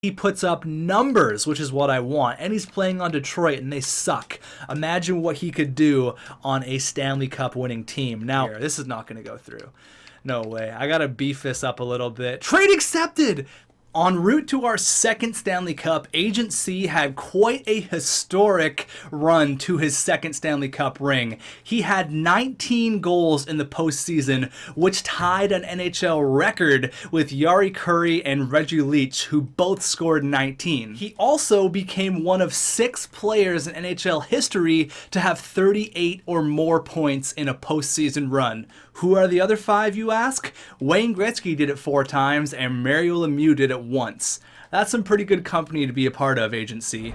He puts up numbers, which is what I want, and he's playing on Detroit, and they suck. Imagine what he could do on a Stanley Cup winning team. Now, this is not going to go through. No way. I got to beef this up a little bit. Trade accepted! En route to our second Stanley Cup, Agent C had quite a historic run to his second Stanley Cup ring. He had 19 goals in the postseason, which tied an NHL record with Jari Kurri and Reggie Leach, who both scored 19. He also became one of 6 players in NHL history to have 38 or more points in a postseason run. Who are the other 5, you ask? Wayne Gretzky did it 4 times, and Mario Lemieux did it once. That's some pretty good company to be a part of, Agent C.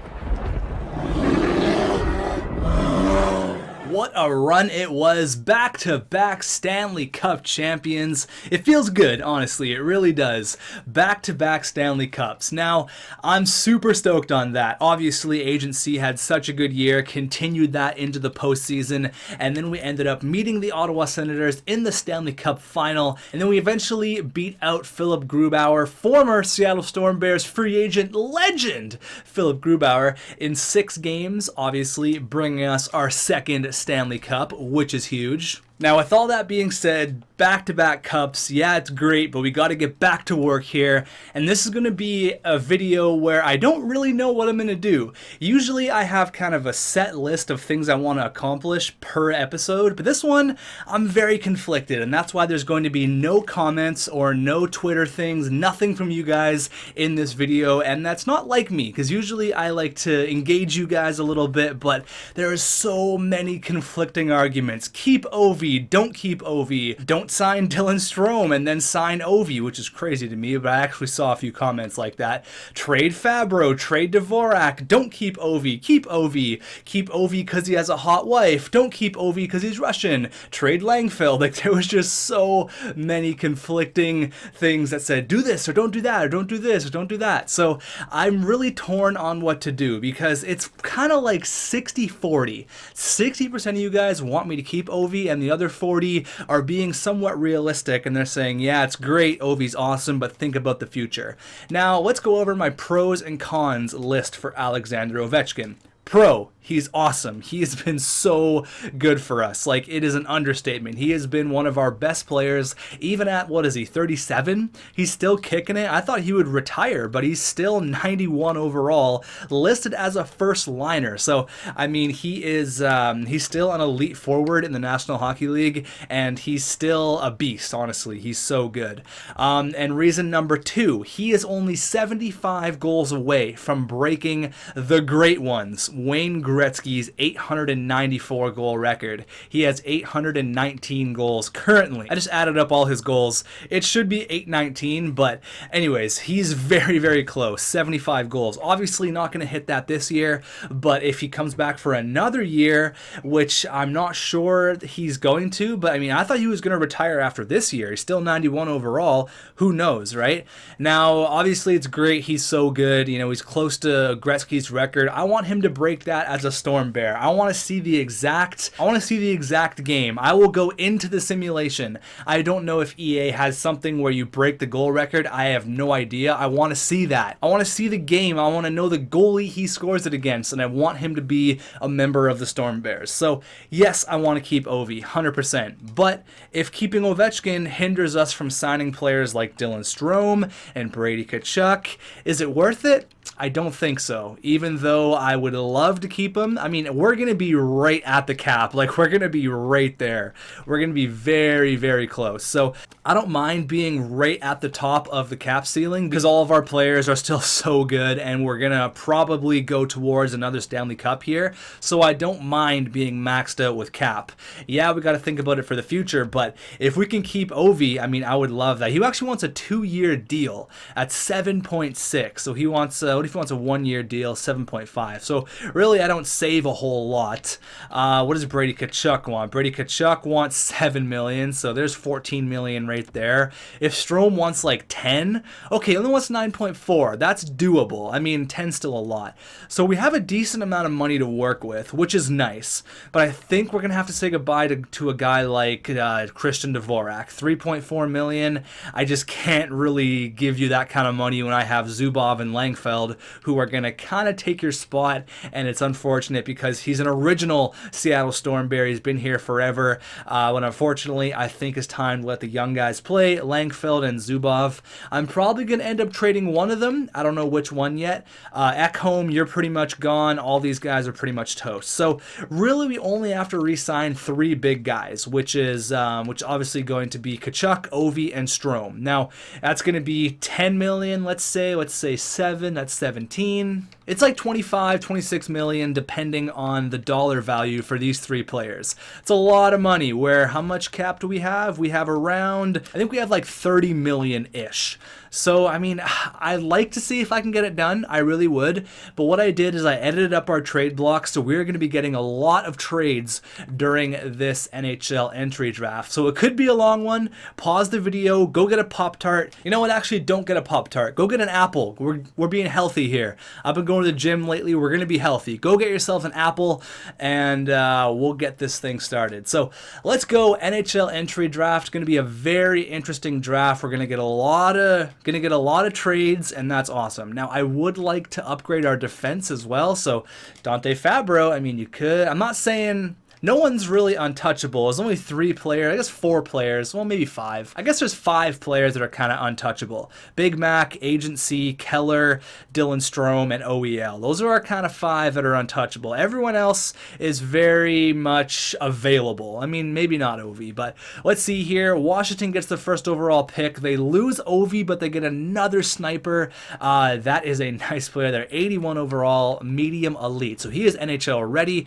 What a run it was, back-to-back Stanley Cup champions. It feels good, honestly, it really does. Back-to-back Stanley Cups. Now, I'm super stoked on that. Obviously, Agent C had such a good year, continued that into the postseason, and then we ended up meeting the Ottawa Senators in the Stanley Cup final, and then we eventually beat out Philipp Grubauer, former Seattle Storm Bears free agent legend Philipp Grubauer, in 6 games, obviously bringing us our second Stanley Cup, which is huge. Now, with all that being said, back-to-back cups, yeah, it's great, but we got to get back to work here, and this is going to be a video where I don't really know what I'm going to do. Usually, I have kind of a set list of things I want to accomplish per episode, but this one, I'm very conflicted, and that's why there's going to be no comments or no Twitter things, nothing from you guys in this video, and that's not like me, because usually I like to engage you guys a little bit, but there are so many conflicting arguments. Keep Ovi, don't keep Ovi, don't sign Dylan Strome and then sign Ovi, which is crazy to me, but I actually saw a few comments like that. Trade Fabro, trade Dvorak, don't keep Ovi, keep Ovi because he has a hot wife, don't keep Ovi because he's Russian, trade Langfeld. Like, there was just so many conflicting things that said do this or don't do that or don't do this or don't do that. So I'm really torn on what to do because it's kind of like 60-40. 60% of you guys want me to keep Ovi and the other 40 are being somewhat realistic, and they're saying, yeah, it's great, Ovi's awesome, but think about the future. Now, let's go over my pros and cons list for Alexander Ovechkin. Pro, he's awesome. He has been so good for us. Like, it is an understatement. He has been one of our best players, even at, what is he, 37? He's still kicking it. I thought he would retire, but he's still 91 overall, listed as a first liner. So, I mean, he is, he's still an elite forward in the National Hockey League, and he's still a beast, honestly. He's so good. And reason number 2, he is only 75 goals away from breaking the great ones, Wayne Gretzky's 894 goal record. He has 819 goals currently. I just added up all his goals. It should be 819, but anyways, he's very, very close. 75 goals. Obviously not going to hit that this year, but if he comes back for another year, which I'm not sure he's going to, but I mean, I thought he was going to retire after this year. He's still 91 overall. Who knows, right? Now, obviously it's great. He's so good. You know, he's close to Gretzky's record. I want him to break that as a Storm Bear. I want to see the exact game. I will go into the simulation. I don't know if EA has something where you break the goal record. I have no idea. I want to see that. I want to see the game. I want to know the goalie he scores it against, and I want him to be a member of the Storm Bears. So yes, I want to keep Ovi 100%. But if keeping Ovechkin hinders us from signing players like Dylan Strome and Brady Tkachuk, is it worth it? I don't think so, even though I would love to keep him. I mean, we're going to be right at the cap. Like, we're going to be right there. We're going to be very, very close. So I don't mind being right at the top of the cap ceiling because all of our players are still so good, and we're going to probably go towards another Stanley Cup here. So I don't mind being maxed out with cap. Yeah, we got to think about it for the future, but if we can keep Ovi, I mean, I would love that. He actually wants a 2-year deal at 7.6. So he wants, what What if he wants a 1-year deal, 7.5? So really, I don't save a whole lot. What does Brady Tkachuk want? Brady Tkachuk wants 7 million, so there's 14 million right there. If Strome wants like 10, okay, he only wants 9.4. That's doable. I mean, 10's still a lot. So we have a decent amount of money to work with, which is nice. But I think we're gonna have to say goodbye to a guy like Christian Dvorak. 3.4 million. I just can't really give you that kind of money when I have Zubov and Langfeld, who are gonna kind of take your spot, and it's unfortunate because he's an original Seattle Storm Bear. He's been here forever. When unfortunately, I think it's time to let the young guys play, Langfeld and Zubov. I'm probably gonna end up trading one of them. I don't know which one yet. Ekholm, you're pretty much gone. All these guys are pretty much toast. So really, we only have to re-sign 3 big guys, which obviously going to be Tkachuk, Ovi, and Strome. Now, that's going to be 10 million, let's say 7, that's 17. It's like 25, 26 million, depending on the dollar value for these 3 players. It's a lot of money. Where, how much cap do we have? We have around, I think we have like 30 million-ish. So, I mean, I'd like to see if I can get it done. I really would. But what I did is I edited up our trade blocks, so we're going to be getting a lot of trades during this NHL entry draft. So it could be a long one. Pause the video, go get a Pop-Tart. You know what? Actually, don't get a Pop-Tart. Go get an apple. We're being healthy here. I've been going to the gym lately. We're going to be healthy. Go get yourself an apple, and we'll get this thing started. So let's go. NHL entry draft. Going to be a very interesting draft. We're going to get a lot of trades, and that's awesome. Now, I would like to upgrade our defense as well. So Dante Fabro, I mean, you could. I'm not saying no one's really untouchable. There's only 3 players, I guess 4 players, well, maybe 5. I guess there's 5 players that are kind of untouchable. Big Mac, Agency, Keller, Dylan Strome, and OEL. Those are our kind of 5 that are untouchable. Everyone else is very much available. I mean, maybe not Ovi, but let's see here. Washington gets the first overall pick. They lose Ovi, but they get another sniper. That is a nice player. They're 81 overall, medium elite. So he is NHL ready.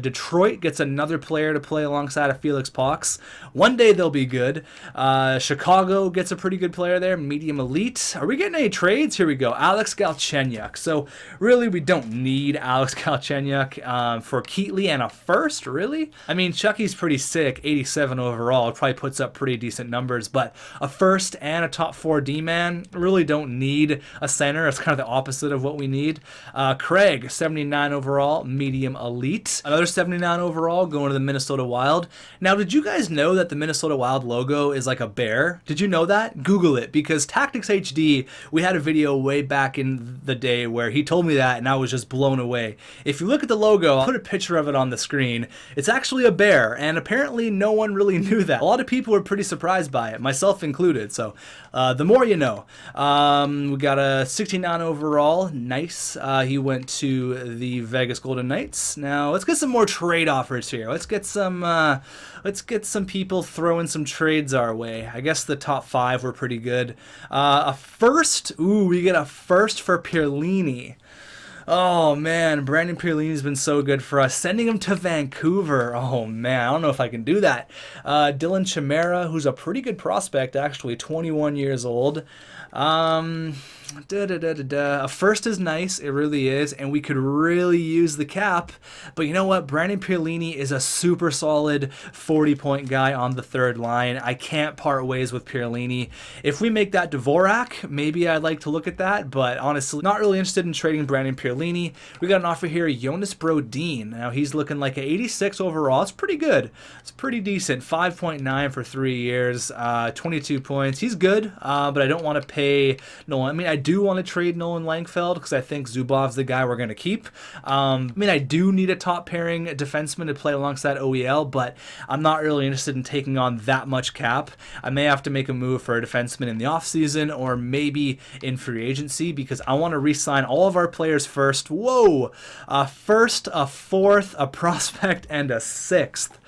Detroit gets another player to play alongside of Felix Pox. One day they'll be good. Chicago gets a pretty good player there, medium elite. Are we getting any trades? Here we go. Alex Galchenyuk. So really, we don't need Alex Galchenyuk for Keatley and a first, really? I mean, Chucky's pretty sick, 87 overall. Probably puts up pretty decent numbers, but a first and a top 4 D-man, really don't need a center. It's kind of the opposite of what we need. Craig, 79 overall, medium elite. Another 79 overall going to the Minnesota Wild. Now, did you guys know that the Minnesota Wild logo is like a bear? Did you know that? Google it, because Tactics HD, we had a video way back in the day where he told me that, and I was just blown away. If you look at the logo, I'll put a picture of it on the screen. It's actually a bear, and apparently no one really knew that. A lot of people were pretty surprised by it, myself included, so the more you know. We got a 69 overall. Nice. He went to the Vegas Golden Knights. Now, let's get some more trade offers here. Let's get some people throwing some trades our way. I guess the top 5 were pretty good. A first. Ooh, we get a first for Pierlini. Oh, man, Brandon Pierlini's been so good for us. Sending him to Vancouver. Oh, man, I don't know if I can do that. Dylan Chimera, who's a pretty good prospect, actually, 21 years old. A first is nice, it really is, and we could really use the cap. But you know what? Brandon Pierlini is a super solid 40-point guy on the third line. I can't part ways with Pierlini. If we make that Dvorak, maybe I'd like to look at that, but honestly, not really interested in trading Brandon Pierlini. We got an offer here, Jonas Brodin. Now, he's looking like an 86 overall. It's pretty good. It's pretty decent. 5.9 for 3 years, 22 points. He's good, but I don't want to pay Nolan. I mean, I do want to trade Nolan Langfeld because I think Zubov's the guy we're going to keep. I mean, I do need a top pairing defenseman to play alongside OEL, but I'm not really interested in taking on that much cap. I may have to make a move for a defenseman in the offseason or maybe in free agency because I want to re-sign all of our players first. Whoa! A first, a fourth, a prospect, and a sixth.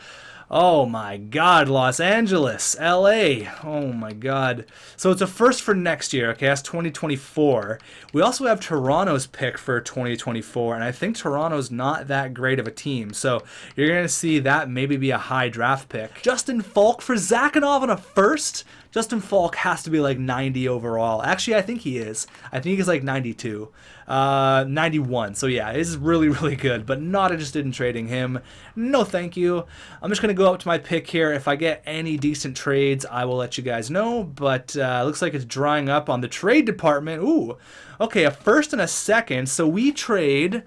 Oh my God, Los Angeles, LA. Oh my God. So it's a first for next year. Okay, that's 2024. We also have Toronto's pick for 2024, and I think Toronto's not that great of a team. So you're going to see that maybe be a high draft pick. Justin Falk for Zakhanov on a first? Justin Falk has to be like 90 overall. Actually, I think he is. I think he's like 92. 91. So yeah, he's really, really good, but not interested in trading him. No, thank you. I'm just going to go up to my pick here. If I get any decent trades, I will let you guys know, but looks like it's drying up on the trade department. Ooh, okay, a first and a second. So we trade.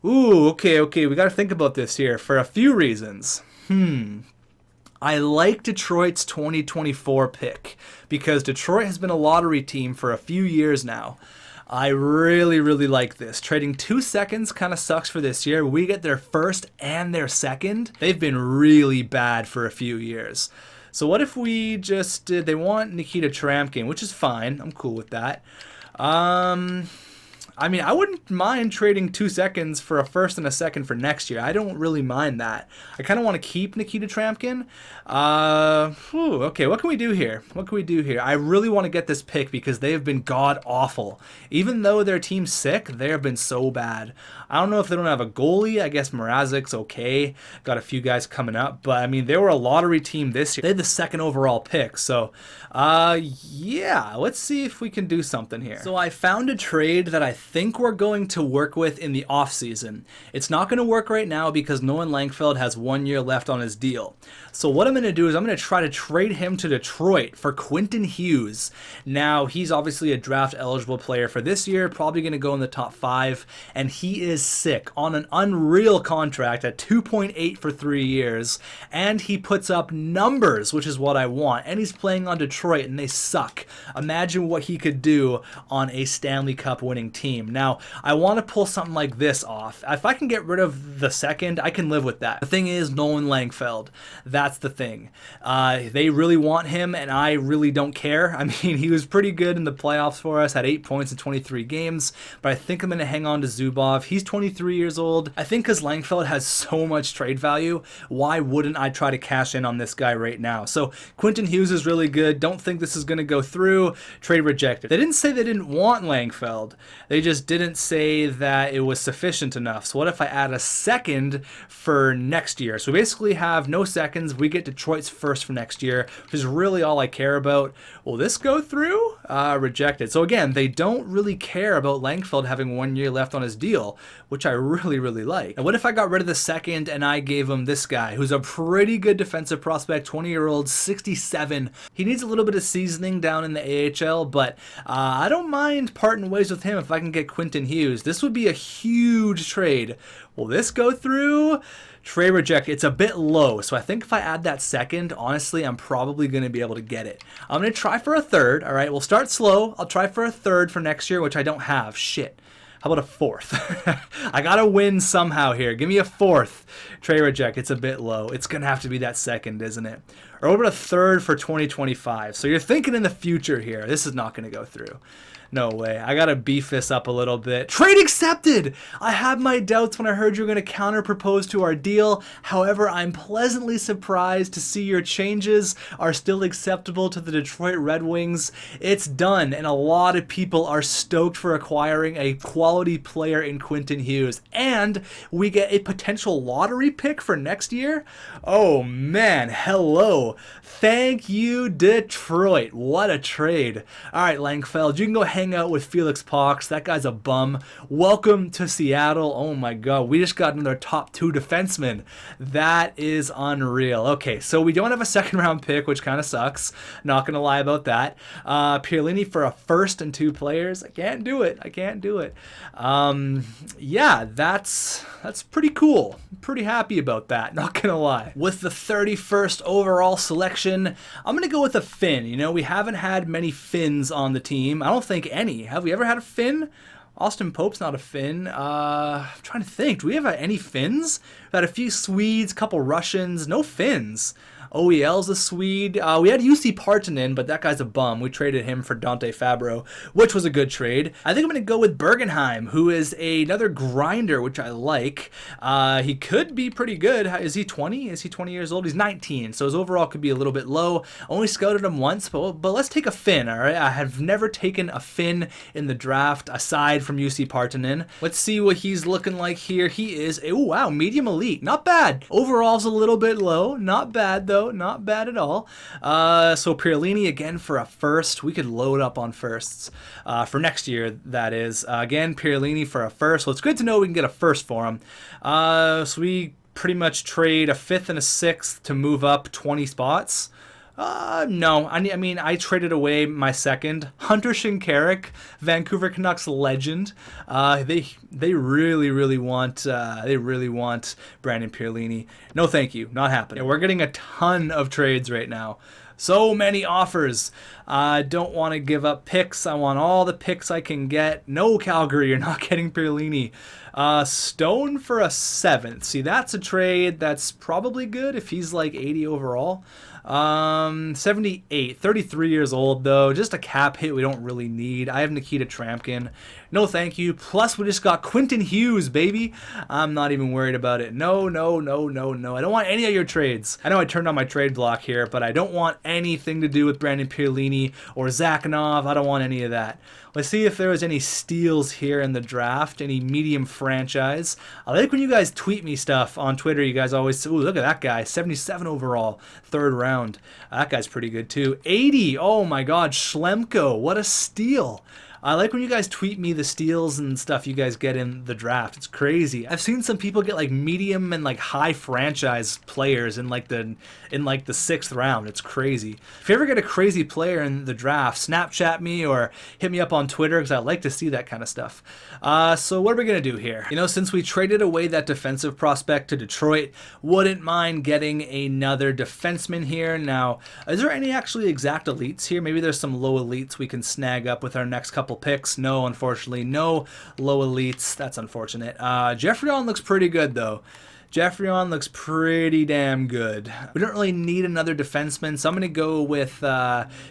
Ooh, okay, we got to think about this here for a few reasons. I like Detroit's 2024 pick because Detroit has been a lottery team for a few years now. I really, really like this. Trading 2 seconds kind of sucks for this year. We get their first and their second. They've been really bad for a few years. So what if we just did, they want Nikita Tramkin, which is fine. I'm cool with that. I mean, I wouldn't mind trading 2 seconds for a first and a second for next year. I don't really mind that. I kind of want to keep Nikita Tramkin. Okay, what can we do here? I really want to get this pick because they have been god-awful. Even though their team's sick, they have been so bad. I don't know if they don't have a goalie. I guess Mrazek's okay. Got a few guys coming up. But, I mean, they were a lottery team this year. They had the second overall pick. So, yeah, let's see if we can do something here. So I found a trade that I think we're going to work with in the offseason. It's not going to work right now because Nhl Entry has 1 year left on his deal. So what I'm going to do is I'm going to try to trade him to Detroit for Quentin Hughes. Now, he's obviously a draft eligible player for this year, probably going to go in the top 5, and he is sick on an unreal contract at 2.8 for 3 years, and he puts up numbers, which is what I want, and he's playing on Detroit, and they suck. Imagine what he could do on a Stanley Cup winning team. Now, I want to pull something like this off. If I can get rid of the second, I can live with that. The thing is, Nhl Entry. That's the thing. They really want him, and I really don't care. I mean, he was pretty good in the playoffs for us, had 8 points in 23 games, but I think I'm going to hang on to Zubov. He's 23 years old. I think because Langfeld has so much trade value, why wouldn't I try to cash in on this guy right now? So Quentin Hughes is really good. Don't think this is going to go through. Trade rejected. They didn't say they didn't want Langfeld. They just didn't say that it was sufficient enough. So what if I add a second for next year? So we basically have no seconds. We get Detroit's first for next year, which is really all I care about. Will this go through? Rejected. So again, they don't really care about Langfeld having 1 year left on his deal, which I really, really like. And what if I got rid of the second and I gave him this guy, who's a pretty good defensive prospect, 20-year-old, 67. He needs a little bit of seasoning down in the AHL, but I don't mind parting ways with him if I can get Quentin Hughes. This would be a huge trade. Will this go through? Trade reject. It's a bit low, so I think if I add that second, honestly, I'm probably going to be able to get it. I'm going to try for a third, all right? We'll start slow. I'll try for a third for next year, which I don't have. Shit. How about a fourth? I got to win somehow here. Give me a fourth. Trade reject. It's a bit low. It's going to have to be that second, isn't it? Or what about a third for 2025? So you're thinking in the future here. This is not going to go through. No way. I gotta beef this up a little bit. Trade accepted! I had my doubts when I heard you were gonna counter-propose to our deal. However, I'm pleasantly surprised to see your changes are still acceptable to the Detroit Red Wings. It's done, and a lot of people are stoked for acquiring a quality player in Quentin Hughes. And we get a potential lottery pick for next year? Oh man, hello. Thank you, Detroit. What a trade. Alright, Langfeld, you can go hang out with Felix Pox. That guy's a bum. Welcome to Seattle. Oh my god, we just got another top 2 defenseman. That is unreal. Okay, so we don't have a second round pick, which kind of sucks. Not gonna lie about that. Pierlini for a first and 2 players. I can't do it. Yeah, that's pretty cool. I'm pretty happy about that, not gonna lie. With the 31st overall selection, I'm gonna go with a Finn. You know, we haven't had many Finns on the team. I don't think any. Have we ever had a Finn Austin Pope's not a Finn. I'm trying to think. Do we have any Finns? We've had a few Swedes, couple Russians. No Finns. OEL's a Swede. We had UC Partanen, but that guy's a bum. We traded him for Dante Fabro, which was a good trade. I think I'm going to go with Bergenheim, who is another grinder, which I like. He could be pretty good. Is he 20? Is he 20 years old? He's 19, so his overall could be a little bit low. Only scouted him once, but let's take a Finn, all right? I have never taken a Finn in the draft aside from UC Partanen. Let's see what he's looking like here. He is, oh wow, medium elite. Not bad. Overall's a little bit low. Not bad, though. Not bad at all. So Pierlini again for a first. We could load up on firsts for next year, that is. Again, Pierlini for a first. So it's good to know we can get a first for him. So we pretty much trade a 5th and a 6th to move up 20 spots. No, I mean, I traded away my second. Hunter Shinkarik, Vancouver Canucks legend. They really want Brandon Pierlini. No, thank you, not happening. We're getting a ton of trades right now. So many offers. I don't want to give up picks. I want all the picks I can get. No, Calgary, you're not getting Pierlini. Stone for a 7th. See, that's a trade that's probably good if he's like 80 overall. 78, 33 years old though, just a cap hit we don't really need. I have Nikita Trampkin. No thank you. Plus we just got Quentin Hughes, baby. I'm not even worried about it. No. I don't want any of your trades. I know I turned on my trade block here, but I don't want anything to do with Brandon Pierlini or Zakhanov. I don't want any of that. Let's see if there was any steals here in the draft, any medium franchise. I like when you guys tweet me stuff on Twitter. You guys always say, ooh, look at that guy, 77 overall, 3rd round. That guy's pretty good too. 80, oh my God, Schlemko, what a steal. I like when you guys tweet me the steals and stuff you guys get in the draft. It's crazy. I've seen some people get like medium and like high franchise players in like the 6th round. It's crazy. If you ever get a crazy player in the draft, Snapchat me or hit me up on Twitter because I like to see that kind of stuff. So what are we gonna do here? You know, since we traded away that defensive prospect to Detroit, wouldn't mind getting another defenseman here. Now, is there any actually exact elites here? Maybe there's some low elites we can snag up with our next couple picks. No, unfortunately, no low elites. That's unfortunate. Geoffrion looks pretty good though. Geoffrion looks pretty damn good. We don't really need another defenseman, so I'm going to go with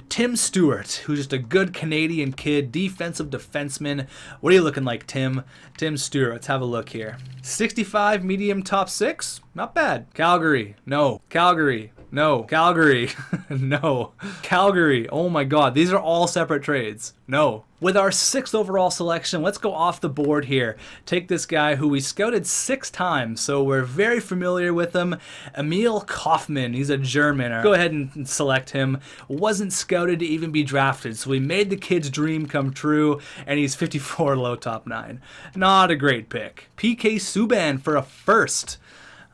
Tim Stewart, who's just a good Canadian kid, defensive defenseman. What are you looking like, Tim? Tim Stewart. Let's have a look here. 65 medium top 6. Not bad. Calgary. No. Calgary. No. Calgary. No. Calgary. Oh my God. These are all separate trades. No. With our 6th overall selection, let's go off the board here. Take this guy who we scouted 6 times, so we're very familiar with him. Emile Kaufman. He's a German. Go ahead and select him. Wasn't scouted to even be drafted, so we made the kid's dream come true, and he's 54 low top 9. Not a great pick. PK Subban for a 1st.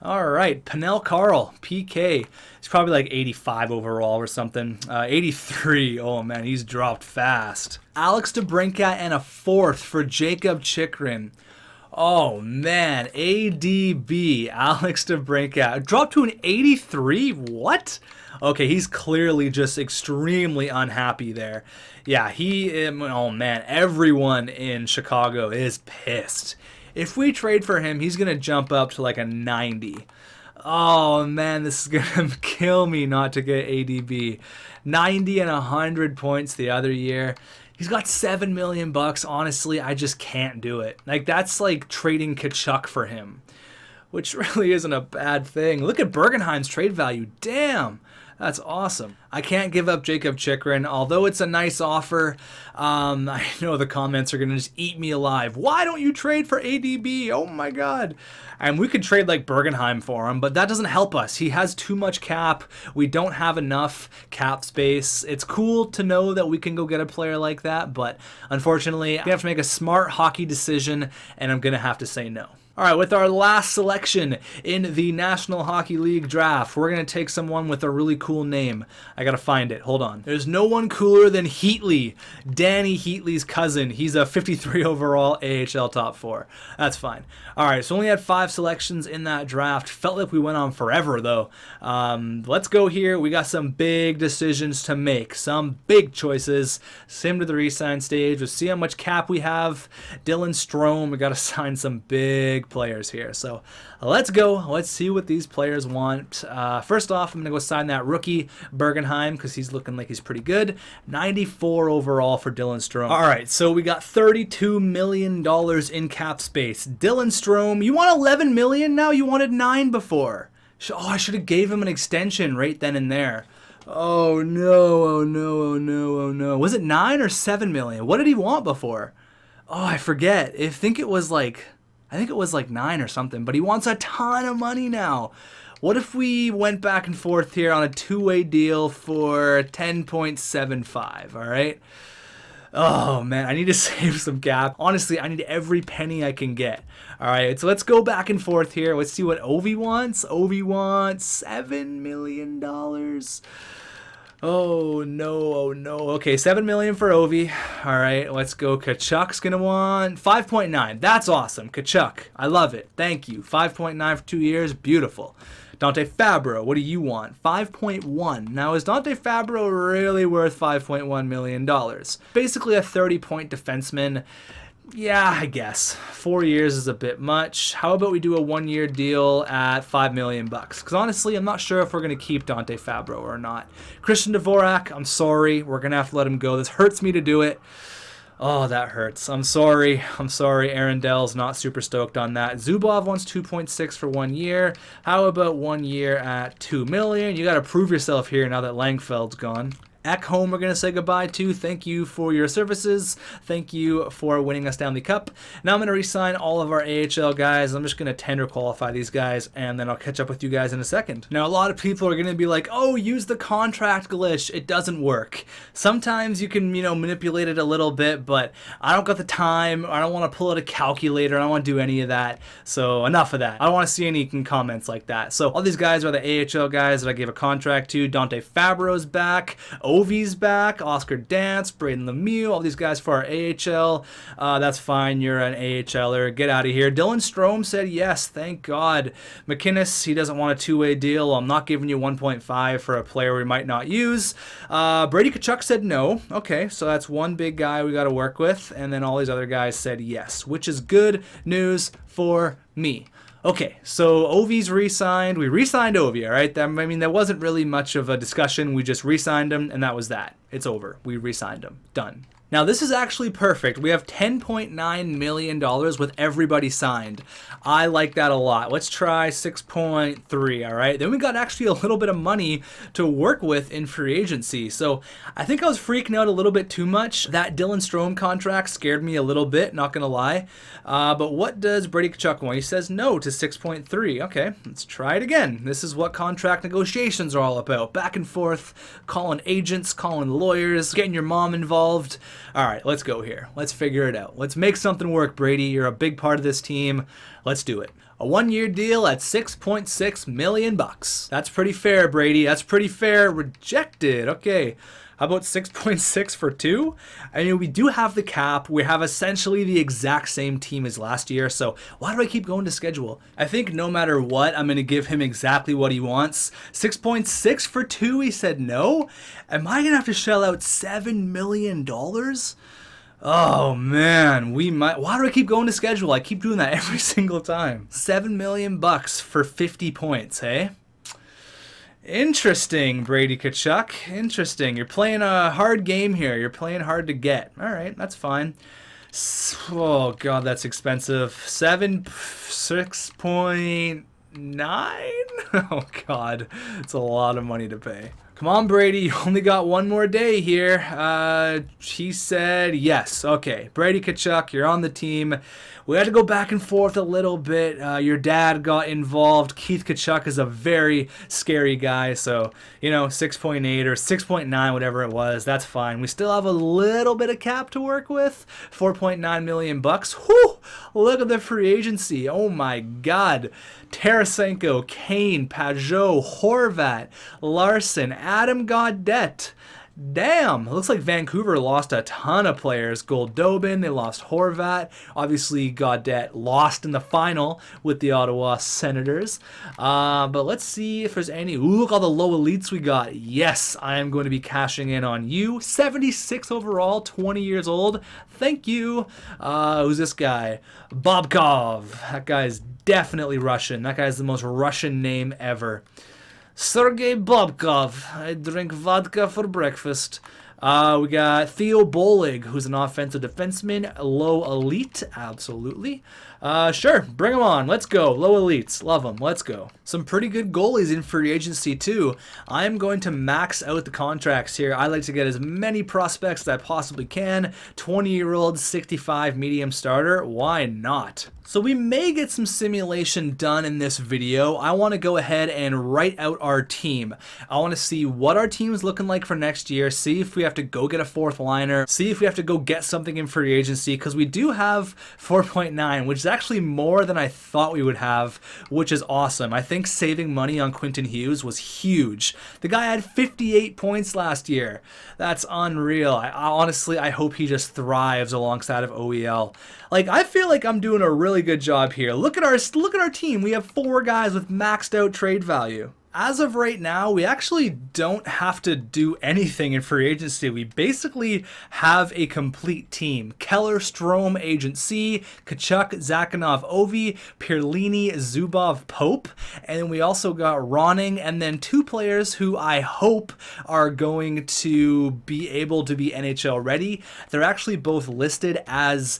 All right, Penel Carl, PK. He's probably like 85 overall or something. 83. Oh man, he's dropped fast. Alex DeBrincat and a 4th for Jacob Chikrin. Oh man, ADB, Alex DeBrincat. Dropped to an 83? What? Okay, he's clearly just extremely unhappy there. Yeah, oh man, everyone in Chicago is pissed. If we trade for him, he's going to jump up to like a 90. Oh man, this is going to kill me not to get ADB. 90 and 100 points the other year. He's got $7 million. Honestly, I just can't do it. Like, that's like trading Kachuk for him, which really isn't a bad thing. Look at Bergenheim's trade value. Damn. That's awesome. I can't give up Jacob Chikrin, although it's a nice offer. I know the comments are going to just eat me alive. Why don't you trade for ADB? Oh my God. And we could trade like Bergenheim for him, but that doesn't help us. He has too much cap. We don't have enough cap space. It's cool to know that we can go get a player like that, but unfortunately, we have to make a smart hockey decision, and I'm going to have to say no. All right, with our last selection in the National Hockey League draft, we're going to take someone with a really cool name. I got to find it. Hold on. There's no one cooler than Heatley, Danny Heatley's cousin. He's a 53 overall AHL top 4. That's fine. All right, so only had 5 selections in that draft. Felt like we went on forever, though. Let's go here. We got some big decisions to make, some big choices. Same to the re-sign stage. We'll see how much cap we have. Dylan Strome, we got to sign some big players here. So let's go. Let's see what these players want. First off, I'm going to go sign that rookie Bergenheim because he's looking like he's pretty good. 94 overall for Dylan Strome. All right, so we got $32 million in cap space. Dylan Strome, you want $11 million now? You wanted 9 before. Oh, I should have gave him an extension right then and there. Oh no, oh no, oh no, oh no. Was it 9 or 7 million? What did he want before? Oh, I forget. I think it was like 9 or something, but he wants a ton of money now. What if we went back and forth here on a 2-way deal for 10.75, all right? Oh, man, I need to save some cap. Honestly, I need every penny I can get. All right, so let's go back and forth here. Let's see what Ovi wants. Ovi wants $7 million. Oh, no, oh, no. Okay, $7 million for Ovi. All right, let's go. Kachuk's going to want 5.9. That's awesome. Kachuk, I love it. Thank you. 5.9 for 2 years. Beautiful. Dante Fabro, what do you want? 5.1. Now, is Dante Fabro really worth $5.1 million? Basically a 30-point defenseman. Yeah, I guess 4 years is a bit much. How about we do a 1-year deal at $5 million? Because honestly, I'm not sure if we're going to keep Dante Fabro or not. Christian Dvorak, I'm sorry. We're going to have to let him go. This hurts me to do it. Oh, that hurts. I'm sorry. Aaron Dell's not super stoked on that. Zubov wants 2.6 for 1 year. How about 1 year at $2 million? You got to prove yourself here now that Langfeld's gone. Ekholm, we're going to say goodbye to. Thank you for your services. Thank you for winning us Stanley Cup. Now I'm going to re-sign all of our AHL guys. I'm just going to tender qualify these guys, and then I'll catch up with you guys in a second. Now, a lot of people are going to be like, oh, use the contract glitch. It doesn't work. Sometimes you can, manipulate it a little bit, but I don't got the time. I don't want to pull out a calculator. I don't want to do any of that. So enough of that. I don't want to see any comments like that. So all these guys are the AHL guys that I gave a contract to. Dante Fabro's back. Ovi's back, Oscar Dance, Braden Lemieux, all these guys for our AHL. That's fine, you're an AHLer. Get out of here. Dylan Strome said yes, thank God. McInnes, he doesn't want a 2-way deal. I'm not giving you 1.5 for a player we might not use. Brady Tkachuk said no. Okay, so that's one big guy we got to work with. And then all these other guys said yes, which is good news for me. Okay, so Ovi's re-signed. We re-signed Ovi, all right? That wasn't really much of a discussion. We just re-signed him, and that was that. It's over. We re-signed him. Done. Now, this is actually perfect. We have $10.9 million with everybody signed. I like that a lot. Let's try 6.3, all right? Then we got actually a little bit of money to work with in free agency. So I think I was freaking out a little bit too much. That Dylan Strome contract scared me a little bit, not going to lie. But what does Brady Tkachuk want? He says no to 6.3. Okay, let's try it again. This is what contract negotiations are all about. Back and forth, calling agents, calling lawyers, getting your mom involved. All right, let's go here. Let's figure it out. Let's make something work, Brady. You're a big part of this team. Let's do it. A 1-year deal at $6.6 million. That's pretty fair, Brady. That's pretty fair. Rejected. Okay. How about 6.6 for 2? I mean, we do have the cap. We have essentially the exact same team as last year. So why do I keep going to schedule? I think no matter what, I'm going to give him exactly what he wants. 6.6 for 2, he said no. Am I going to have to shell out $7 million? Oh man, we might. Why do I keep going to schedule? I keep doing that every single time. $7 million for 50 points, hey? Interesting, Brady Tkachuk. Interesting. You're playing a hard game here. You're playing hard to get. All right, that's fine. Oh god, that's expensive. 6.9? Oh god, it's a lot of money to pay. Come on, Brady, you only got one more day here. He said yes. Okay, Brady Tkachuk, you're on the team. We had to go back and forth a little bit. Your dad got involved. Keith Tkachuk is a very scary guy, so, 6.8 or 6.9, whatever it was, that's fine. We still have a little bit of cap to work with. $4.9 million. Whew! Look at the free agency. Oh my god. Tarasenko, Kane, Pajot, Horvat, Larson, Adam Gaudette. Damn, it looks like Vancouver lost a ton of players. Goldobin, they lost Horvat. Obviously, Gaudette lost in the final with the Ottawa Senators. But let's see if there's any. Ooh, look all the low elites we got. Yes, I am going to be cashing in on you. 76 overall, 20 years old. Thank you. Who's this guy? Bobkov. That guy's definitely Russian. That guy's the most Russian name ever. Sergei Bobkov. I drink vodka for breakfast. We got Theo Bowling, who's an offensive defenseman. Low elite, absolutely. Sure, bring them on. Let's go. Low elites, love them. Let's go. Some pretty good goalies in free agency too. I'm going to max out the contracts here. I like to get as many prospects as I possibly can. 20-year-old, 65 medium starter. Why not? So we may get some simulation done in this video. I want to go ahead and write out our team. I want to see what our team is looking like for next year, see if we have to go get a fourth liner, see if we have to go get something in free agency, because we do have 4.9, which is actually more than I thought we would have, which is awesome. I think saving money on Quentin Hughes was huge. The guy had 58 points last year. That's unreal. Honestly, I hope he just thrives alongside of OEL. Like, I feel like I'm doing a really good job here. Look at our team. We have 4 guys with maxed out trade value. As of right now, we actually don't have to do anything in free agency. We basically have a complete team. Keller, Strome, Agent C, Kachuk, Zakhanov, Ovi, Pierlini, Zubov, Pope, and then we also got Ronning, and then 2 players who I hope are going to be able to be NHL ready. They're actually both listed as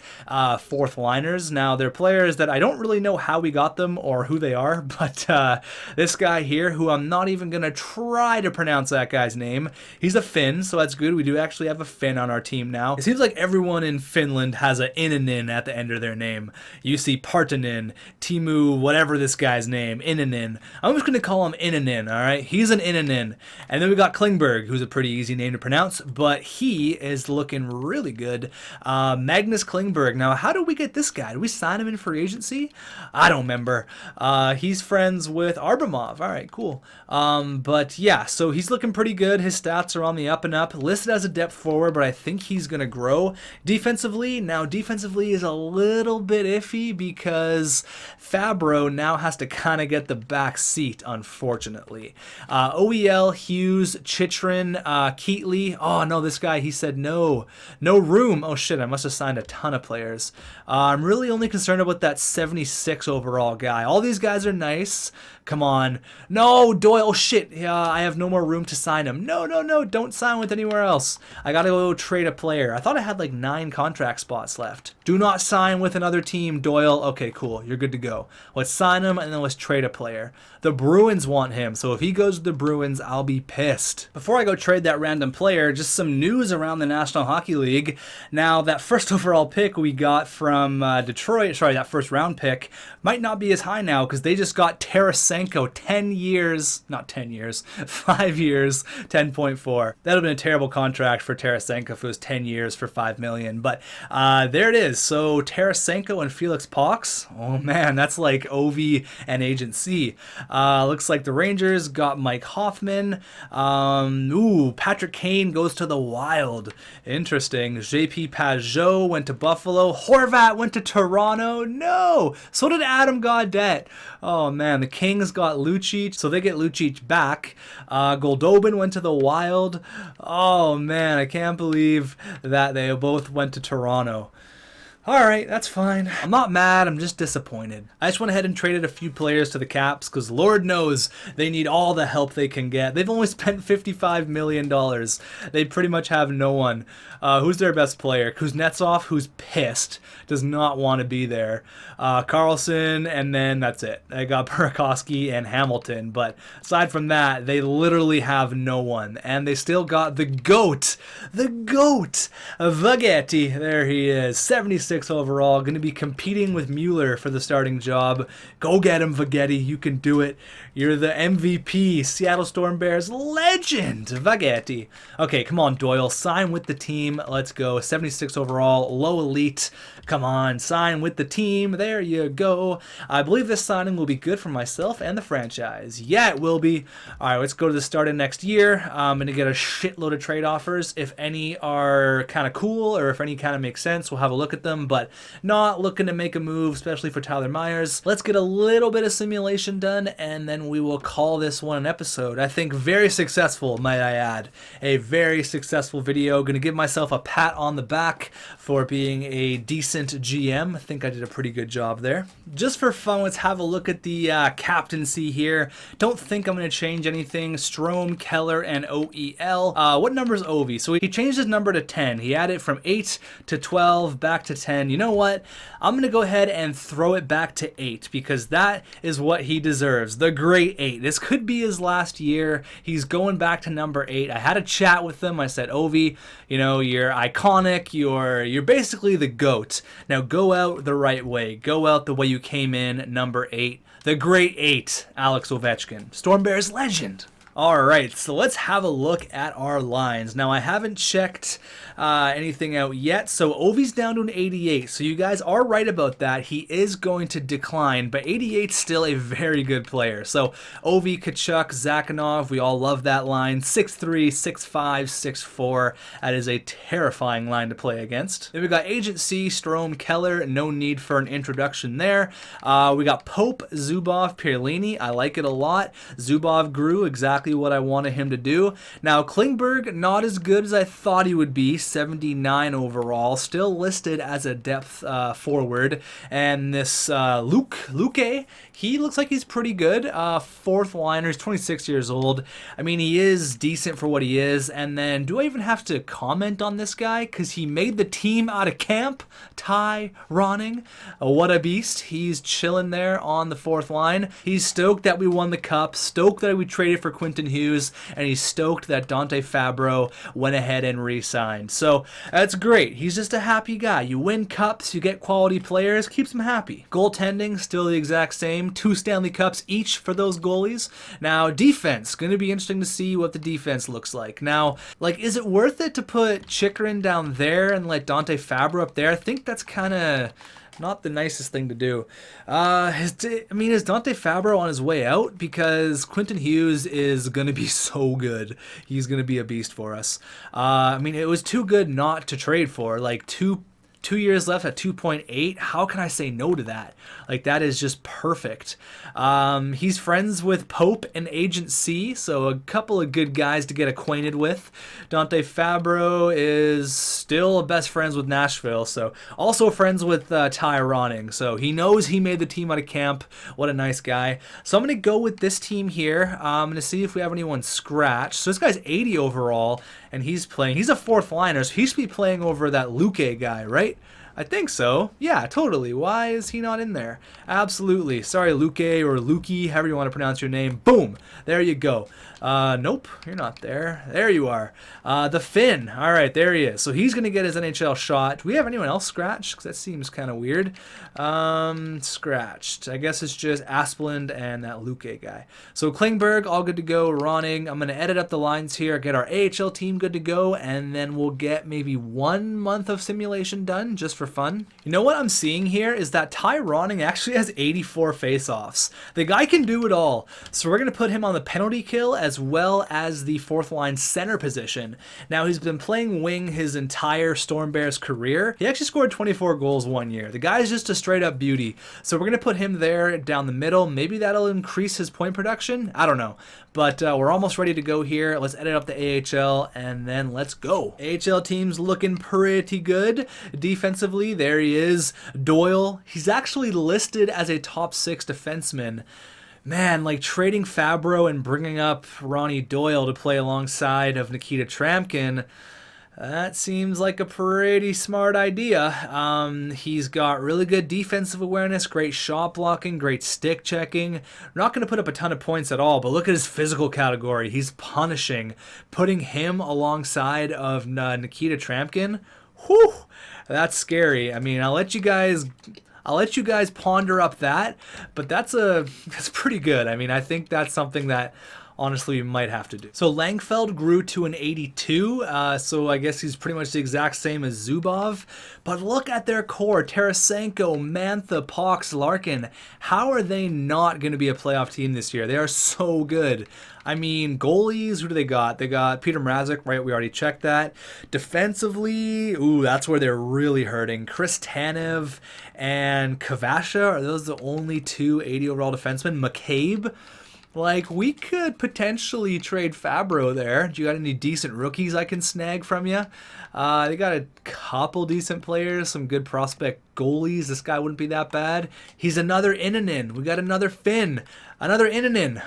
fourth liners. Now, they're players that I don't really know how we got them or who they are, but this guy here, who I'm not even going to try to pronounce that guy's name. He's a Finn, so that's good. We do actually have a Finn on our team now. It seems like everyone in Finland has a Inanen at the end of their name. You see Partanen, Timu, whatever this guy's name, Inanen. I'm just going to call him Inanen, all right? He's an Inanen. And then we got Klingberg, who's a pretty easy name to pronounce, but he is looking really good. Magnus Klingberg. Now, how did we get this guy? Did we sign him in free agency? I don't remember. He's friends with Arbamov. All right, cool. But yeah, so he's looking pretty good. His stats are on the up and up. Listed as a depth forward, but I think he's going to grow. Defensively, now defensively is a little bit iffy because Fabro now has to kind of get the back seat, unfortunately. OEL, Hughes, Chitrin, Keatley. Oh no, this guy, he said no room. Oh shit, I must have signed a ton of players. I'm really only concerned about that 76 overall guy. All these guys are nice. Come on. No, Doyle. Oh, shit. I have no more room to sign him. No. Don't sign with anywhere else. I got to go trade a player. I thought I had like 9 contract spots left. Do not sign with another team, Doyle. Okay, cool. You're good to go. Let's sign him and then let's trade a player. The Bruins want him, so if he goes to the Bruins, I'll be pissed. Before I go trade that random player, just some news around the National Hockey League. Now, that first overall pick we got from Detroit, that first round pick, might not be as high now because they just got Tarasenko, 10 years, not 10 years, 5 years, 10.4. That would have been a terrible contract for Tarasenko if it was 10 years for $5 million, but there it is. So Tarasenko and Felix Pox, oh man, that's like Ovi and Agent C. Looks like the Rangers got Mike Hoffman. Patrick Kane goes to the Wild. Interesting. JP Pajot went to Buffalo. Horvat went to Toronto. No! So did Adam Gaudette. Oh man, the Kings got Lucic, so they get Lucic back. Goldobin went to the Wild. Oh man, I can't believe that they both went to Toronto. Alright, that's fine. I'm not mad, I'm just disappointed. I just went ahead and traded a few players to the Caps because Lord knows they need all the help they can get. They've only spent $55 million. They pretty much have no one. Who's their best player? Kuznetsov, who's pissed, does not want to be there. Carlson, and then that's it. They got Burakovsky and Hamilton, but aside from that, they literally have no one. And they still got the GOAT, Vagetti. There he is, 76 overall, going to be competing with Mueller for the starting job. Go get him, Vagetti. You can do it. You're the MVP, Seattle Storm Bears legend, Vagetti. Okay, come on, Doyle. Sign with the team. Let's go. 76 overall, low elite. Come on, sign with the team. There you go. I believe this signing will be good for myself and the franchise. Yeah, it will be. All right, let's go to the start of next year. I'm going to get a shitload of trade offers. If any are kind of cool or if any kind of make sense, we'll have a look at them, but not looking to make a move, especially for Tyler Myers. Let's get a little bit of simulation done, and then we will call this one an episode. I think very successful, might I add. A very successful video. Going to give myself a pat on the back for being a decent GM. I think I did a pretty good job there. Just for fun, let's have a look at the captaincy here. Don't think I'm going to change anything. Strome, Keller, and OEL. What number is Ovi? So he changed his number to 10. He added from 8 to 12 back to 10. You know what? I'm going to go ahead and throw it back to 8 because that is what he deserves. The great 8. This could be his last year. He's going back to number 8. I had a chat with him. I said, Ovi, you know, you're iconic. You're basically the GOAT. Now go out the right way. Go out the way you came in, number 8. The great 8, Alex Ovechkin. Storm Bears legend. Alright, so let's have a look at our lines. Now, I haven't checked anything out yet, so Ovi's down to an 88, so you guys are right about that. He is going to decline, but 88's still a very good player. So, Ovi, Kachuk, Zakhanov, we all love that line. 6'3", 6'5", 6'4". That is a terrifying line to play against. Then we got Agent C, Strome, Keller. No need for an introduction there. We got Pope, Zubov, Pierlini. I like it a lot. Zubov grew exactly what I wanted him to do. Now, Klingberg, not as good as I thought he would be. 79 overall, still listed as a depth forward. And this Luke, he looks like he's pretty good. Fourth liner, he's 26 years old. I mean, he is decent for what he is. And then, do I even have to comment on this guy? Because he made the team out of camp. Ty Ronning, what a beast. He's chilling there on the fourth line. He's stoked that we won the cup, stoked that we traded for Quentin Hughes, and he's stoked that Dante Fabro went ahead and re-signed. So that's great. He's just a happy guy. You win cups, you get quality players, keeps him happy. Goaltending, still the exact same. 2 Stanley Cups each for those goalies. Now, defense. Going to be interesting to see what the defense looks like. Now, like, is it worth it to put Chychrun down there and let Dante Fabro up there? I think that's kind of not the nicest thing to do. Is Dante Fabro on his way out? Because Quentin Hughes is going to be so good. He's going to be a beast for us. It was too good not to trade for. Like, 2 years left at 2.8. How can I say no to that? Like, that is just perfect. He's friends with Pope and Agent C, so a couple of good guys to get acquainted with. Dante Fabro is still best friends with Nashville, so also friends with Ty Ronning, so he knows he made the team out of camp. What a nice guy. So I'm going to go with this team here. I'm going to see if we have anyone scratched. So this guy's 80 overall, and he's a fourth liner, so he should be playing over that Luke guy, right? I think so. Yeah, totally. Why is he not in there? Absolutely. Sorry, Luke or Lukey, however you want to pronounce your name. Boom. There you go. Nope, you're not there. There you are. The Finn. All right, there he is. So he's going to get his NHL shot. Do we have anyone else scratched? Because that seems kind of weird. Scratched. I guess it's just Asplund and that Luke guy. So Klingberg, all good to go. Ronning. I'm going to edit up the lines here, get our AHL team good to go, and then we'll get maybe 1 month of simulation done just for fun. You know what I'm seeing here is that Ty Ronning actually has 84 faceoffs. The guy can do it all. So we're going to put him on the penalty kill as well as the fourth line center position. Now, he's been playing wing his entire Storm Bears career. He actually scored 24 goals 1 year. The guy's just a straight up beauty. So we're going to put him there down the middle. Maybe that'll increase his point production. I don't know. But we're almost ready to go here. Let's edit up the AHL and then let's go. AHL team's looking pretty good. Defensively, there he is. Doyle. He's actually listed as a top 6 defenseman. Man, like trading Fabro and bringing up Ronnie Doyle to play alongside of Nikita Tramkin, that seems like a pretty smart idea. He's got really good defensive awareness, great shot blocking, great stick checking. Not going to put up a ton of points at all, but look at his physical category. He's punishing. Putting him alongside of Nikita Tramkin, whew, that's scary. I mean, I'll let you guys ponder up that, but that's pretty good. I mean, I think that's something that honestly we might have to do. So Langfeld grew to an 82, so I guess he's pretty much the exact same as Zubov. But look at their core: Tarasenko, Mantha, Pox, Larkin. How are they not going to be a playoff team this year? They are so good. I mean, goalies, who do they got? They got Peter Mrazek, right? We already checked that. Defensively, ooh, that's where they're really hurting. Chris Tanev and Kavasha, are those the only two 80 overall defensemen? McCabe? Like, we could potentially trade Fabro there. Do you got any decent rookies I can snag from you? They got a couple decent players, some good prospect goalies. This guy wouldn't be that bad. He's another Innanen. We got another Finn. Another Innanen.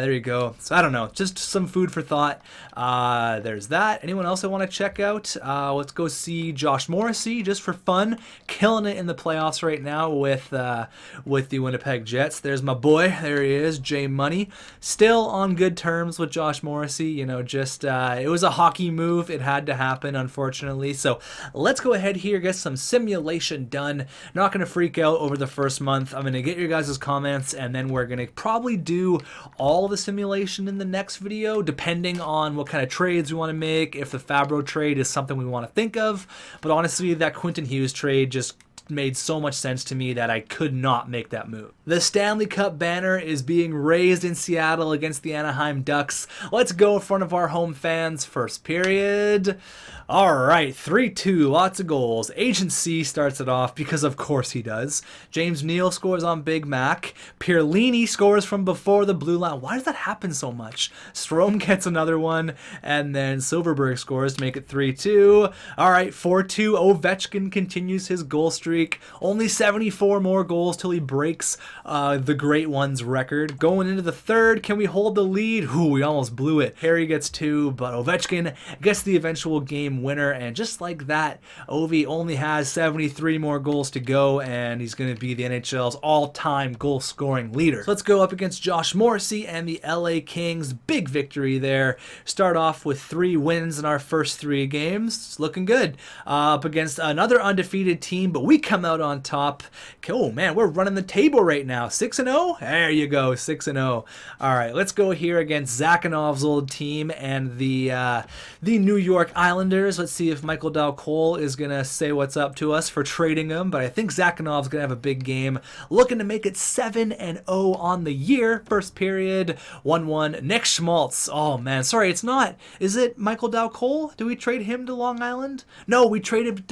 There you go. So I don't know. Just some food for thought. There's that. Anyone else I want to check out? Let's go see Josh Morrissey just for fun. Killing it in the playoffs right now with the Winnipeg Jets. There's my boy. There he is, Jay Money. Still on good terms with Josh Morrissey. You know, just it was a hockey move. It had to happen, unfortunately. So let's go ahead here, get some simulation done. Not going to freak out over the first month. I'm going to get your guys' comments, and then we're going to probably do all the simulation in the next video, depending on what kind of trades we want to make, if the Fabro trade is something we want to think of. But honestly, that Quentin Hughes trade just made so much sense to me that I could not make that move. The Stanley Cup banner is being raised in Seattle against the Anaheim Ducks. Let's go in front of our home fans. First period. All right, 3-2, lots of goals. Agent C starts it off because of course he does. James Neal scores on Big Mac. Pierlini scores from before the blue line. Why does that happen so much? Strome gets another one, and then Silverberg scores to make it 3-2. All right, 4-2. Ovechkin continues his goal streak. Only 74 more goals till he breaks the Great One's record. Going into the third, can we hold the lead? Ooh, we almost blew it. Harry gets 2, but Ovechkin gets the eventual game winner, and just like that, Ovi only has 73 more goals to go, and he's going to be the NHL's all-time goal-scoring leader. So let's go up against Josh Morrissey and the LA Kings. Big victory there. Start off with 3 wins in our first 3 games. It's looking good. Up against another undefeated team, but we come out on top. Oh man, we're running the table right now. 6-0? There you go, 6-0. All right, let's go here against Zakhanov's old team and the New York Islanders. Let's see if Michael Dal-Cole is going to say what's up to us for trading him, but I think Zakhanov's going to have a big game. Looking to make it 7-0 on the year. First period, 1-1. Nick Schmaltz. Oh man, sorry, it's not. Is it Michael Dal-Cole? Do we trade him to Long Island? No, we traded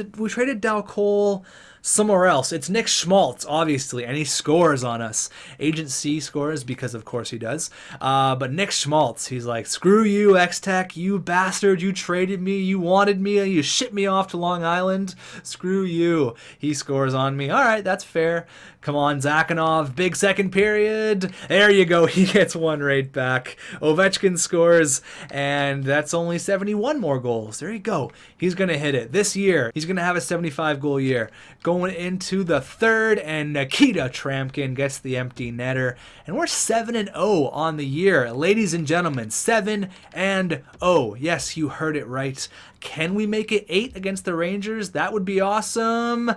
Dal-Cole somewhere else. It's Nick Schmaltz, obviously, and he scores on us. Agent C scores because of course he does. But Nick Schmaltz, he's like, screw you, xTech, you bastard, you traded me, you wanted me, you shipped me off to Long Island, screw you. He scores on me. All right, that's fair. Come on, Zakhanov, big second period. There you go, he gets one right back. Ovechkin scores, and that's only 71 more goals. There you go. He's going to hit it. This year, he's going to have a 75-goal year. Going into the third, and Nikita Tramkin gets the empty netter. And we're 7-0 on the year. Ladies and gentlemen, 7-0. Yes, you heard it right. Can we make it 8 against the Rangers? That would be awesome.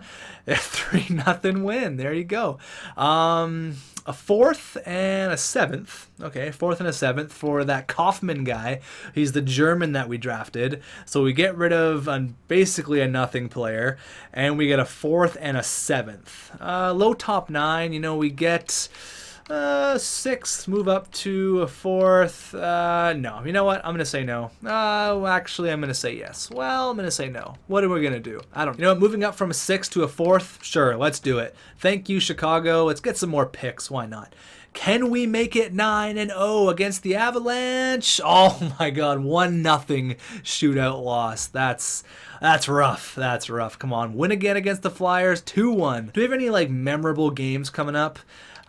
3-0 win. There you go. A 4th and a 7th. Okay, 4th and a 7th for that Kaufman guy. He's the German that we drafted. So we get rid of basically a nothing player, and we get a 4th and a 7th. Low top 9, you know, we get 6th, move up to a 4th. No, you know what? I'm going to say no. Actually, I'm going to say yes. Well, I'm going to say no. What are we going to do? I don't know. You know what? Moving up from a 6th to a 4th? Sure, let's do it. Thank you, Chicago. Let's get some more picks. Why not? Can we make it 9-0 against the Avalanche? Oh my God, 1-0 shootout loss. That's rough. That's rough. Come on, win again against the Flyers, 2-1. Do we have any like memorable games coming up?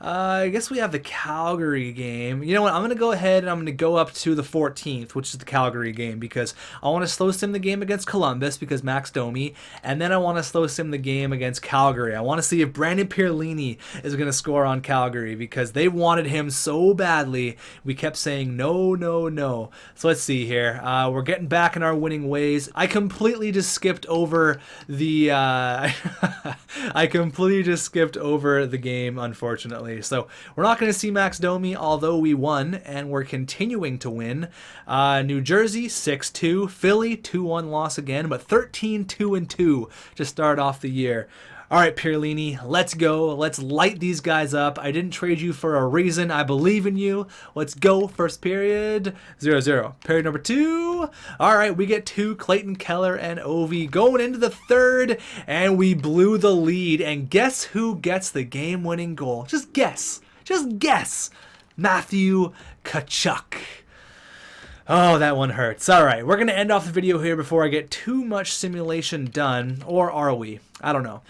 I guess we have the Calgary game. You know what? I'm going to go ahead and I'm going to go up to the 14th, which is the Calgary game, because I want to slow sim the game against Columbus because Max Domi, and then I want to slow sim the game against Calgary. I want to see if Brandon Pierlini is going to score on Calgary because they wanted him so badly. We kept saying no, no, no. So let's see here. We're getting back in our winning ways. I completely just skipped over the I completely just skipped over the game, unfortunately. unfortunately. So we're not going to see Max Domi, although we won, and we're continuing to win. New Jersey, 6-2. Philly, 2-1 loss again, but 13-2-2 to start off the year. All right, Pierlini, let's go. Let's light these guys up. I didn't trade you for a reason. I believe in you. Let's go. First period, 0-0. Period number 2. All right, we get 2, Clayton Keller and Ovi going into the third, and we blew the lead. And guess who gets the game-winning goal? Just guess. Just guess. Matthew Tkachuk. Oh, that one hurts. All right, we're going to end off the video here before I get too much simulation done. Or are we? I don't know.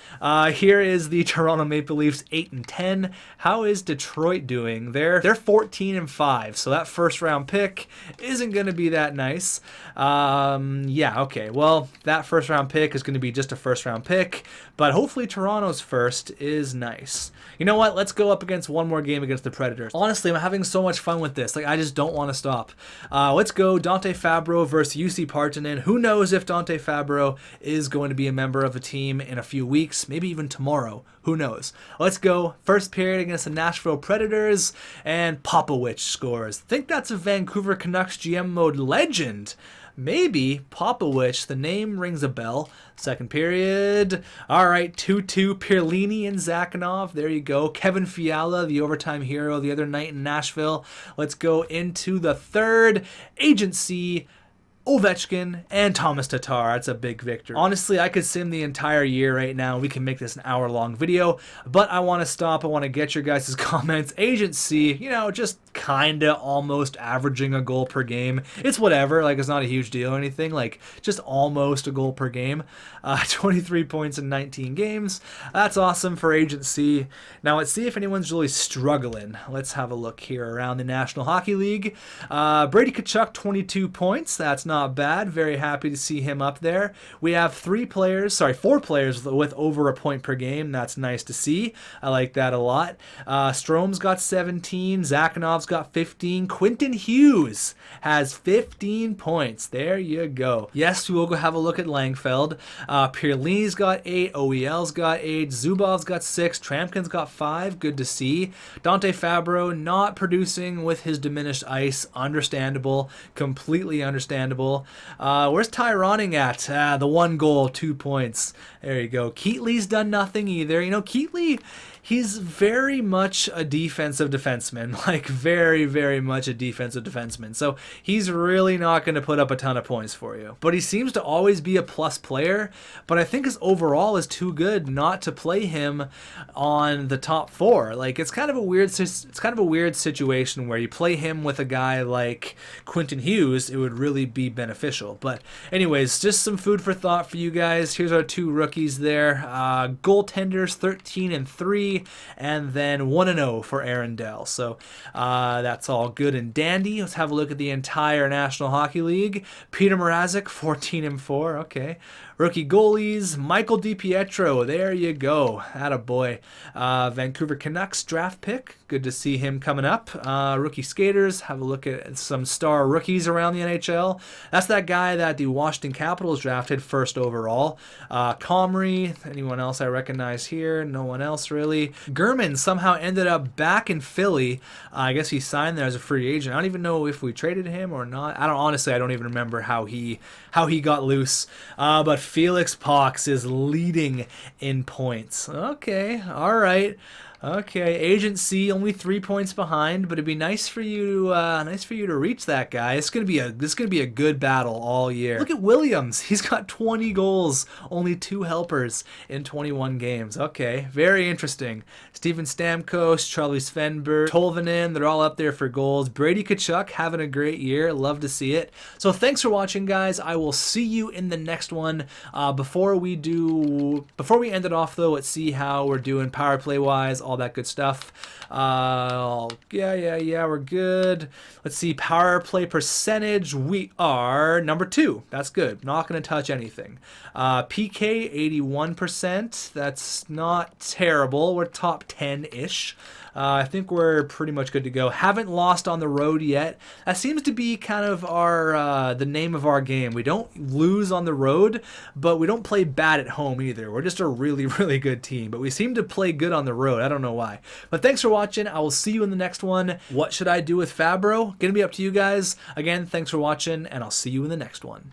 Here is the Toronto Maple Leafs 8-10. How is Detroit doing? They're 14-5, so that first round pick isn't going to be that nice. Yeah, okay. Well, that first round pick is going to be just a first round pick, but hopefully Toronto's first is nice. You know what? Let's go up against one more game against the Predators. Honestly, I'm having so much fun with this. Like, I just don't want to stop. Let's go Dante Fabro versus UC Partanen. Who knows if Dante Fabro is going to be a member of the team in a few weeks, maybe even tomorrow. Who knows? Let's go. First period against the Nashville Predators, and Popowich scores. I think that's a Vancouver Canucks GM mode legend. Maybe Popowich, the name rings a bell. Second period. All right, 2-2, Pierlini and Zakhanov. There you go. Kevin Fiala, the overtime hero the other night in Nashville. Let's go into the third. Agency, Ovechkin, and Thomas Tatar. That's a big victory. Honestly, I could sim the entire year right now. We can make this an hour-long video, but I want to stop. I want to get your guys' comments. Agency, you know, just kind of almost averaging a goal per game. It's whatever. Like, it's not a huge deal or anything. Like, just almost a goal per game. 23 points in 19 games. That's awesome for Agency. Now, let's see if anyone's really struggling. Let's have a look here around the National Hockey League. Brady Tkachuk, 22 points. That's not bad. Very happy to see him up there. We have 4 players with over a point per game. That's nice to see. I like that a lot. Strome's got 17. Zakhanov's got 15. Quentin Hughes has 15 points. There you go. Yes, we will go have a look at Langfeld. Pierlini's got 8. OEL's got 8. Zubov's got 6. Tramkin's got 5. Good to see. Dante Fabro not producing with his diminished ice. Understandable. Completely understandable. Where's Tyroning at? The 1 goal, 2 points. There you go. Keatley's done nothing either. You know, Keatley, he's very much a defensive defenseman. Like, very, very much a defensive defenseman. So he's really not going to put up a ton of points for you. But he seems to always be a plus player. But I think his overall is too good not to play him on the top 4. Like, it's kind of a weird situation where you play him with a guy like Quentin Hughes. It would really be beneficial. But anyways, just some food for thought for you guys. Here's our 2 rookies there. Goaltenders, 13-3. And then 1-0 for Arundel. So that's all good and dandy. Let's have a look at the entire National Hockey League. Peter Mrazek, 14-4. Okay. Rookie goalies, Michael DiPietro. There you go. Attaboy. Vancouver Canucks draft pick. Good to see him coming up. Rookie skaters. Have a look at some star rookies around the NHL. That's that guy that the Washington Capitals drafted first overall. Comrie. Anyone else I recognize here? No one else really. German somehow ended up back in Philly. I guess he signed there as a free agent. I don't even know if we traded him or not. I don't even remember how he got loose. But Felix Pox is leading in points. Okay, all right. Okay, Agency only 3 points behind, but it'd be nice for you to reach that guy. This is gonna be a good battle all year. Look at Williams. He's got 20 goals, only 2 helpers in 21 games. Okay, very interesting. Steven Stamkos, Charlie Svenberg, Tolvanen, they're all up there for goals. Brady Tkachuk having a great year. Love to see it. So thanks for watching, guys. I will see you in the next one. Before we end it off though, let's see how we're doing power play wise. All that good stuff. Yeah, we're good. Let's see, power play percentage. We are number 2. That's good. Not going to touch anything. PK, 81%. That's not terrible. We're top 10-ish. I think we're pretty much good to go. Haven't lost on the road yet. That seems to be kind of our the name of our game. We don't lose on the road, but we don't play bad at home either. We're just a really, really good team, but we seem to play good on the road. I don't know why. But thanks for watching. watching. I will see you in the next one. What should I do with Fabro? Gonna be up to you guys. Again, thanks for watching, and I'll see you in the next one.